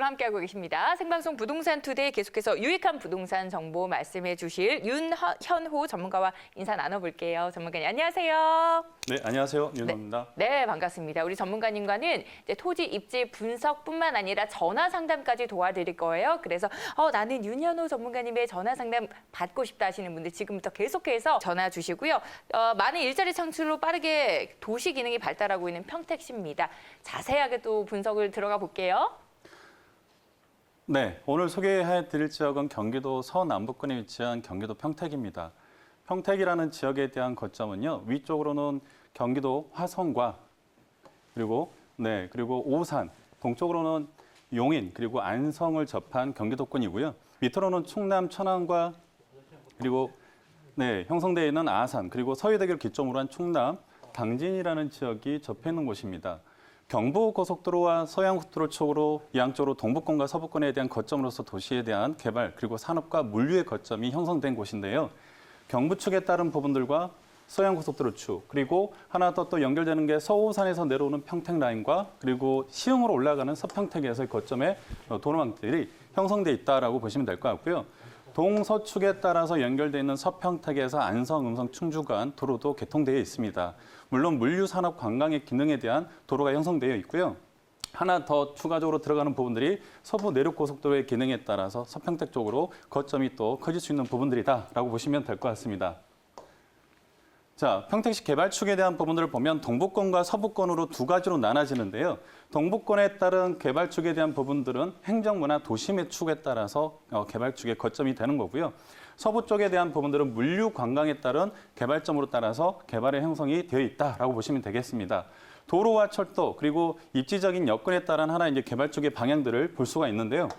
함께하고 계십니다. 생방송 부동산 투데이 계속해서 유익한 부동산 정보 말씀해 주실 윤현호 전문가와 인사 나눠볼게요. 전문가님 안녕하세요. 네, 안녕하세요. 윤현호입니다. 네, 반갑습니다. 우리 전문가님과는 이제 토지 입지 분석뿐만 아니라 전화 상담까지 도와드릴 거예요. 그래서 나는 윤현호 전문가님의 전화 상담 받고 싶다 하시는 분들 지금부터 계속해서 전화 주시고요. 많은 일자리 창출로 빠르게 도시 기능이 발달하고 있는 평택시입니다. 자세하게 또 분석을 들어가 볼게요. 네, 오늘 소개해드릴 지역은 경기도 서남부권에 위치한 경기도 평택입니다. 평택이라는 지역에 대한 거점은요, 위쪽으로는 경기도 화성과 그리고 오산, 동쪽으로는 용인 그리고 안성을 접한 경기도권이고요. 밑으로는 충남 천안과 그리고 형성되어 있는 아산 그리고 서해대교를 기점으로 한 충남 당진이라는 지역이 접해 있는 곳입니다. 경부고속도로와 서해안고속도로 쪽으로 양쪽으로 동부권과 서부권에 대한 거점으로서 도시에 대한 개발 그리고 산업과 물류의 거점이 형성된 곳인데요. 경부 축에 따른 부분들과 서해안고속도로 축 그리고 하나 더 또 연결되는 게 서오산에서 내려오는 평택라인과 그리고 시흥으로 올라가는 서평택에서의 거점에 도로망들이 형성돼 있다라고 보시면 될 것 같고요. 동서축에 따라서 연결되어 있는 서평택에서 안성, 음성, 충주 간 도로도 개통되어 있습니다. 물론 물류, 산업, 관광의 기능에 대한 도로가 형성되어 있고요. 하나 더 추가적으로 들어가는 부분들이 서부 내륙고속도로의 기능에 따라서 서평택 쪽으로 거점이 또 커질 수 있는 부분들이다라고 보시면 될 것 같습니다. 자, 평택시 개발축에 대한 부분들을 보면 동부권과 서부권으로 두 가지로 나눠지는데요. 동부권에 따른 개발축에 대한 부분들은 행정문화 도심의 축에 따라서 개발축의 거점이 되는 거고요. 서부 쪽에 대한 부분들은 물류 관광에 따른 개발점으로 따라서 개발의 형성이 되어 있다라고 보시면 되겠습니다. 도로와 철도 그리고 입지적인 여건에 따른 하나 이제 개발축의 방향들을 볼 수가 있는데요.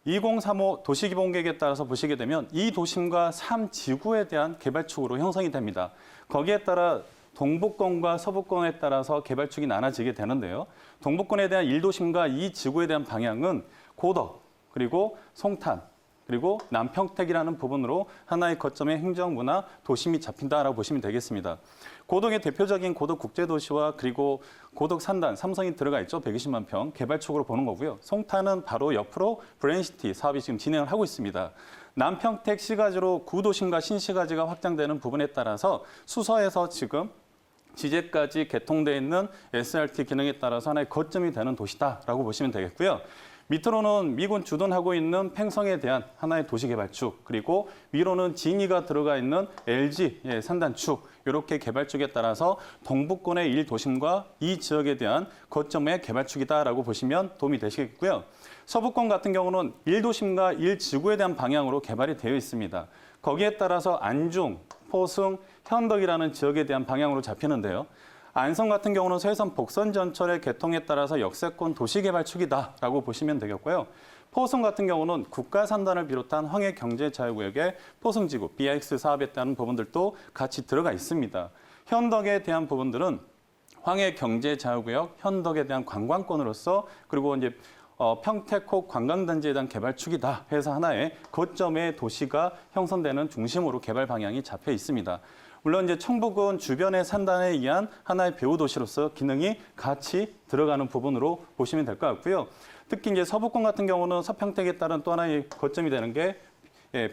2035 도시기본계획에 따라서 보시게 되면 이 도심과 3지구에 대한 개발축으로 형성이 됩니다. 거기에 따라 동부권과 서부권에 따라서 개발축이 나눠지게 되는데요. 동부권에 대한 1도심과 2지구에 대한 방향은 고덕, 그리고 송탄, 그리고 남평택이라는 부분으로 하나의 거점의 행정문화 도심이 잡힌다라고 보시면 되겠습니다. 고덕의 대표적인 고덕국제도시와 그리고 고덕산단, 삼성이 들어가 있죠. 120만 평 개발축으로 보는 거고요. 송탄은 바로 옆으로 브레인시티 사업이 지금 진행을 하고 있습니다. 남평택 시가지로 구도심과 신시가지가 확장되는 부분에 따라서 수서에서 지금 지제까지 개통되어 있는 SRT 기능에 따라서 하나의 거점이 되는 도시다라고 보시면 되겠고요. 밑으로는 미군 주둔하고 있는 팽성에 대한 하나의 도시개발축, 그리고 위로는 진이가 들어가 있는 LG 산단축, 이렇게 개발축에 따라서 동부권의 1도심과 이 지역에 대한 거점의 개발축이다라고 보시면 도움이 되시겠고요. 서부권 같은 경우는 1도심과 1지구에 대한 방향으로 개발이 되어 있습니다. 거기에 따라서 안중, 포승, 현덕이라는 지역에 대한 방향으로 잡히는데요. 안성 같은 경우는 서해선 복선 전철의 개통에 따라서 역세권 도시개발축이다라고 보시면 되겠고요. 포승 같은 경우는 국가산단을 비롯한 황해경제자유구역의 포승지구, BIX 사업에 따른 부분들도 같이 들어가 있습니다. 현덕에 대한 부분들은 황해경제자유구역, 현덕에 대한 관광권으로서 그리고 이제 평택호 관광단지에 대한 개발축이다 해서 하나의 거점의 도시가 형성되는 중심으로 개발 방향이 잡혀 있습니다. 물론 이제 청북은 주변의 산단에 의한 하나의 배후 도시로서 기능이 같이 들어가는 부분으로 보시면 될 것 같고요. 특히 이제 서부권 같은 경우는 서평택에 따른 또 하나의 거점이 되는 게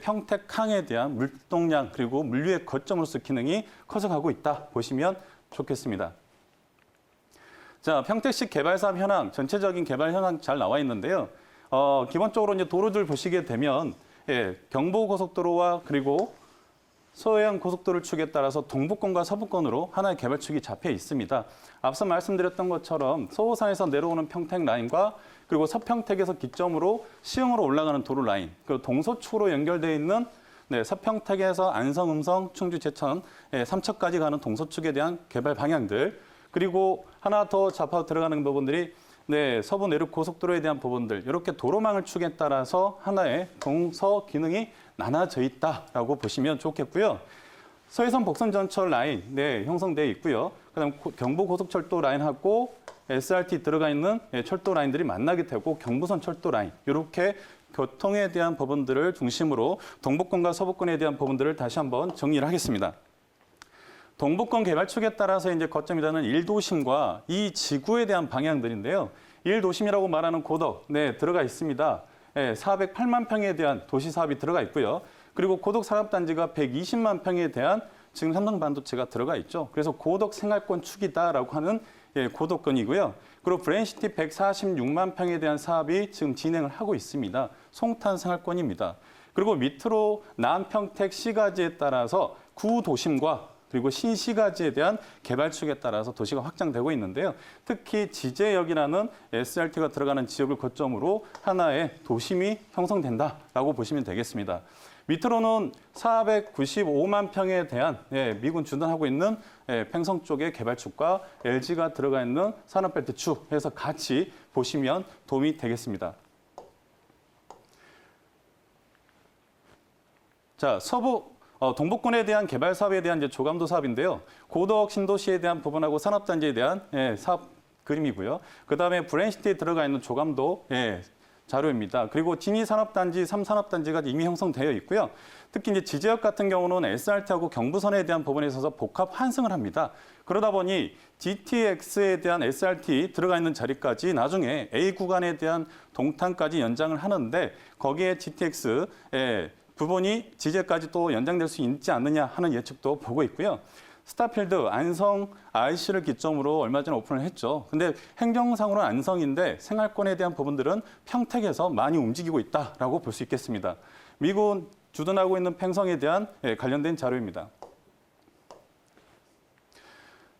평택항에 대한 물동량 그리고 물류의 거점으로서 기능이 커져가고 있다 보시면 좋겠습니다. 자, 평택시 개발사업 현황, 전체적인 개발 현황 잘 나와 있는데요. 기본적으로 이제 도로들 보시게 되면 경부고속도로와 그리고 서해안 고속도로 축에 따라서 동부권과 서부권으로 하나의 개발축이 잡혀 있습니다. 앞서 말씀드렸던 것처럼 서오산에서 내려오는 평택 라인과 그리고 서평택에서 기점으로 시흥으로 올라가는 도로 라인, 그리고 동서축으로 연결되어 있는 서평택에서 안성, 음성, 충주, 제천, 삼척까지 가는 동서축에 대한 개발 방향들, 그리고 하나 더 잡아 들어가는 부분들이 서부 내륙 고속도로에 대한 부분들, 이렇게 도로망을 축에 따라서 하나의 동서 기능이 나눠져 있다라고 보시면 좋겠고요. 서해선 복선 전철 라인 형성되어 있고요. 그다음 경부고속철도 라인하고 SRT 들어가 있는 철도 라인들이 만나게 되고 경부선 철도 라인 이렇게 교통에 대한 부분들을 중심으로 동부권과 서부권에 대한 부분들을 다시 한번 정리를 하겠습니다. 동북권 개발축에 따라서 이제 거점이 되는 1도심과 이 지구에 대한 방향들인데요. 1도심이라고 말하는 고덕, 들어가 있습니다. 408만 평에 대한 도시 사업이 들어가 있고요. 그리고 고덕 산업단지가 120만 평에 대한 지금 삼성 반도체가 들어가 있죠. 그래서 고덕 생활권 축이다라고 하는 고덕권이고요. 그리고 브랜시티 146만 평에 대한 사업이 지금 진행을 하고 있습니다. 송탄 생활권입니다. 그리고 밑으로 남평택 시가지에 따라서 구도심과 그리고 신시가지에 대한 개발축에 따라서 도시가 확장되고 있는데요. 특히 지제역이라는 SRT가 들어가는 지역을 거점으로 하나의 도심이 형성된다라고 보시면 되겠습니다. 밑으로는 495만 평에 대한 미군 주둔하고 있는 팽성 쪽의 개발축과 LG가 들어가 있는 산업벨트 축 해서 같이 보시면 도움이 되겠습니다. 자, 동북권에 대한 개발 사업에 대한 이제 조감도 사업인데요. 고덕 신도시에 대한 부분하고 산업단지에 대한 사업 그림이고요. 그다음에 브랜시티에 들어가 있는 조감도 자료입니다. 그리고 진이 산업단지, 3산업단지가 이미 형성되어 있고요. 특히 이제 지제역 같은 경우는 SRT하고 경부선에 대한 부분에 있어서 복합 환승을 합니다. 그러다 보니 GTX에 대한 SRT 들어가 있는 자리까지 나중에 A 구간에 대한 동탄까지 연장을 하는데 거기에 GTX 부분이 지제까지 또 연장될 수 있지 않느냐 하는 예측도 보고 있고요. 스타필드 안성 IC를 기점으로 얼마 전에 오픈을 했죠. 근데 행정상으로는 안성인데 생활권에 대한 부분들은 평택에서 많이 움직이고 있다라고 볼 수 있겠습니다. 미군 주둔하고 있는 팽성에 대한 관련된 자료입니다.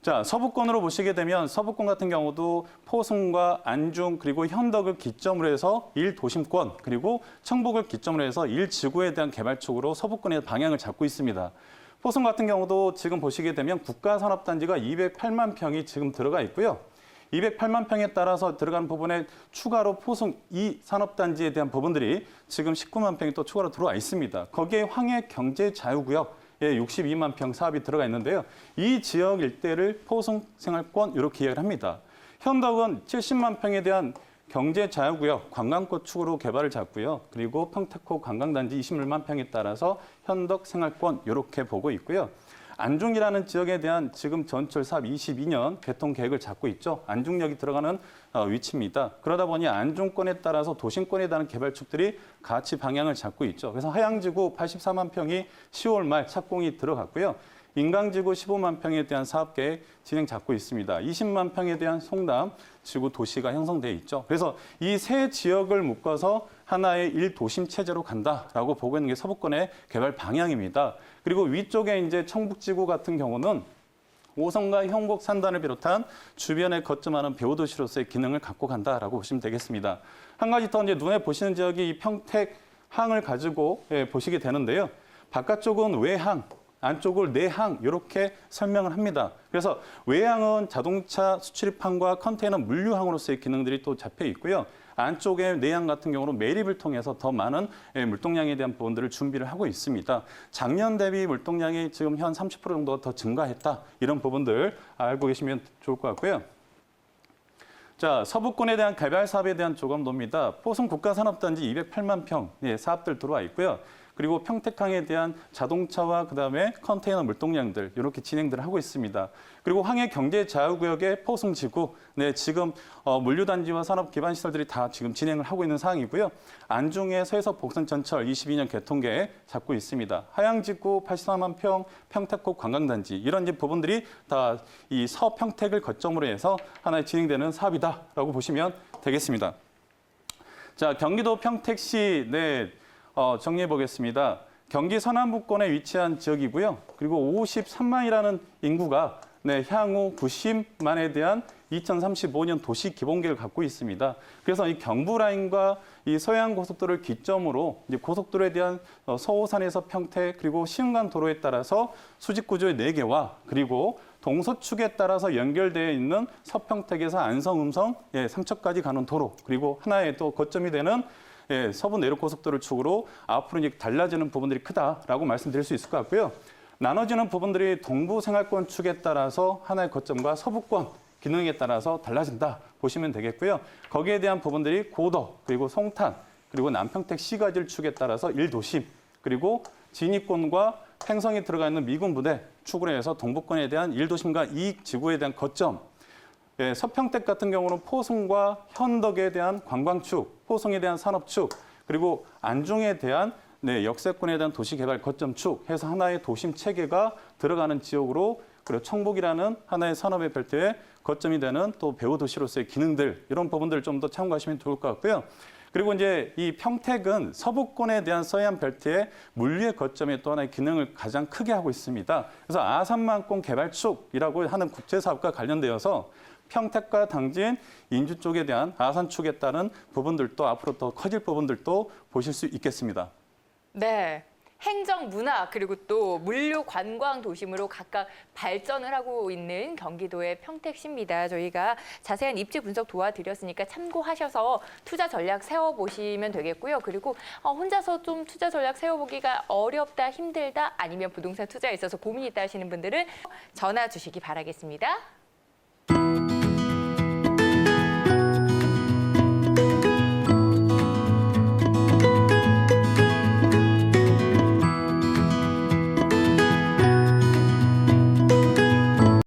자, 서부권으로 보시게 되면 서부권 같은 경우도 포승과 안중 그리고 현덕을 기점으로 해서 1도심권 그리고 청북을 기점으로 해서 1지구에 대한 개발 쪽으로 서부권의 방향을 잡고 있습니다. 포승 같은 경우도 지금 보시게 되면 국가산업단지가 208만 평이 지금 들어가 있고요. 208만 평에 따라서 들어간 부분에 추가로 포승 2산업단지에 대한 부분들이 지금 19만 평이 또 추가로 들어와 있습니다. 거기에 황해경제자유구역 62만 평 사업이 들어가 있는데요. 이 지역 일대를 포승 생활권 이렇게 이야기를 합니다. 현덕은 70만 평에 대한 경제자유구역 관광권 축으로 개발을 잡고요. 그리고 평택호 관광단지 21만 평에 따라서 현덕 생활권 이렇게 보고 있고요. 안중이라는 지역에 대한 지금 전철 사업 22년 개통 계획을 잡고 있죠. 안중역이 들어가는 위치입니다. 그러다 보니 안중권에 따라서 도심권에 대한 개발축들이 같이 방향을 잡고 있죠. 그래서 하양지구 84만 평이 10월 말 착공이 들어갔고요. 인강지구 15만 평에 대한 사업계획 진행 잡고 있습니다. 20만 평에 대한 송담 지구 도시가 형성돼 있죠. 그래서 이 세 지역을 묶어서 하나의 1도심 체제로 간다라고 보고 있는 게 서부권의 개발 방향입니다. 그리고 위쪽에 이제 청북지구 같은 경우는 오성과 형곡 산단을 비롯한 주변에 거점하는 배후도시로서의 기능을 갖고 간다라고 보시면 되겠습니다. 한 가지 더 이제 눈에 보시는 지역이 이 평택항을 가지고 보시게 되는데요. 바깥쪽은 외항, 안쪽을 내항 이렇게 설명을 합니다. 그래서 외항은 자동차 수출입항과 컨테이너 물류항으로서의 기능들이 또 잡혀 있고요. 안쪽의 내항 같은 경우는 매립을 통해서 더 많은 물동량에 대한 부분들을 준비를 하고 있습니다. 작년 대비 물동량이 지금 현 30% 정도가 더 증가했다. 이런 부분들 알고 계시면 좋을 것 같고요. 자, 서부권에 대한 개발 사업에 대한 조감도입니다. 포승 국가산업단지 208만 평 사업들 들어와 있고요. 그리고 평택항에 대한 자동차와 그다음에 컨테이너 물동량들 이렇게 진행들을 하고 있습니다. 그리고 황해경제자유구역의 포승지구, 지금 물류단지와 산업기반시설들이 다 지금 진행을 하고 있는 상황이고요. 안중의 서해서 복선전철 22년 개통계획 잡고 있습니다. 하양지구 84만 평, 평택호 관광단지 이런 이제 부분들이 다 이 서평택을 거점으로 해서 하나의 진행되는 사업이다라고 보시면 되겠습니다. 자, 경기도 평택시 정리해 보겠습니다. 경기 서남부권에 위치한 지역이고요. 그리고 53만이라는 인구가 향후 90만에 대한 2035년 도시 기본계획을 갖고 있습니다. 그래서 이 경부라인과 이 서해안고속도로를 기점으로 이제 고속도로에 대한 서호산에서 평택 그리고 시흥간 도로에 따라서 수직구조의 4개와 그리고 동서축에 따라서 연결되어 있는 서평택에서 안성, 음성, 삼척까지 가는 도로 그리고 하나의 또 거점이 되는 서부 내륙고속도로 축으로 앞으로 이제 달라지는 부분들이 크다라고 말씀드릴 수 있을 것 같고요. 나눠지는 부분들이 동부 생활권 축에 따라서 하나의 거점과 서부권 기능에 따라서 달라진다 보시면 되겠고요. 거기에 대한 부분들이 고덕 그리고 송탄 그리고 남평택 시가지 축에 따라서 1도심 그리고 진입권과 팽성이 들어가 있는 미군 부대 축으로 해서 동북권에 대한 1도심과 2지구에 대한 거점, 예, 서평택 같은 경우는 포송과 현덕에 대한 관광축, 포송에 대한 산업축, 그리고 안중에 대한 역세권에 대한 도시개발 거점축 해서 하나의 도심 체계가 들어가는 지역으로, 그리고 청북이라는 하나의 산업의 별도의 거점이 되는 또 배후 도시로서의 기능들, 이런 부분들을 좀 더 참고하시면 좋을 것 같고요. 그리고 이제 이 평택은 서부권에 대한 서해안 벨트의 물류의 거점의 또 하나의 기능을 가장 크게 하고 있습니다. 그래서 아산만권 개발축이라고 하는 국제사업과 관련되어서 평택과 당진, 인주 쪽에 대한 아산축에 따른 부분들도 앞으로 더 커질 부분들도 보실 수 있겠습니다. 네. 행정, 문화, 그리고 또 물류, 관광 도심으로 각각 발전을 하고 있는 경기도의 평택시입니다. 저희가 자세한 입지 분석 도와드렸으니까 참고하셔서 투자 전략 세워보시면 되겠고요. 그리고 혼자서 좀 투자 전략 세워보기가 어렵다, 힘들다, 아니면 부동산 투자에 있어서 고민이 있다 하시는 분들은 전화 주시기 바라겠습니다.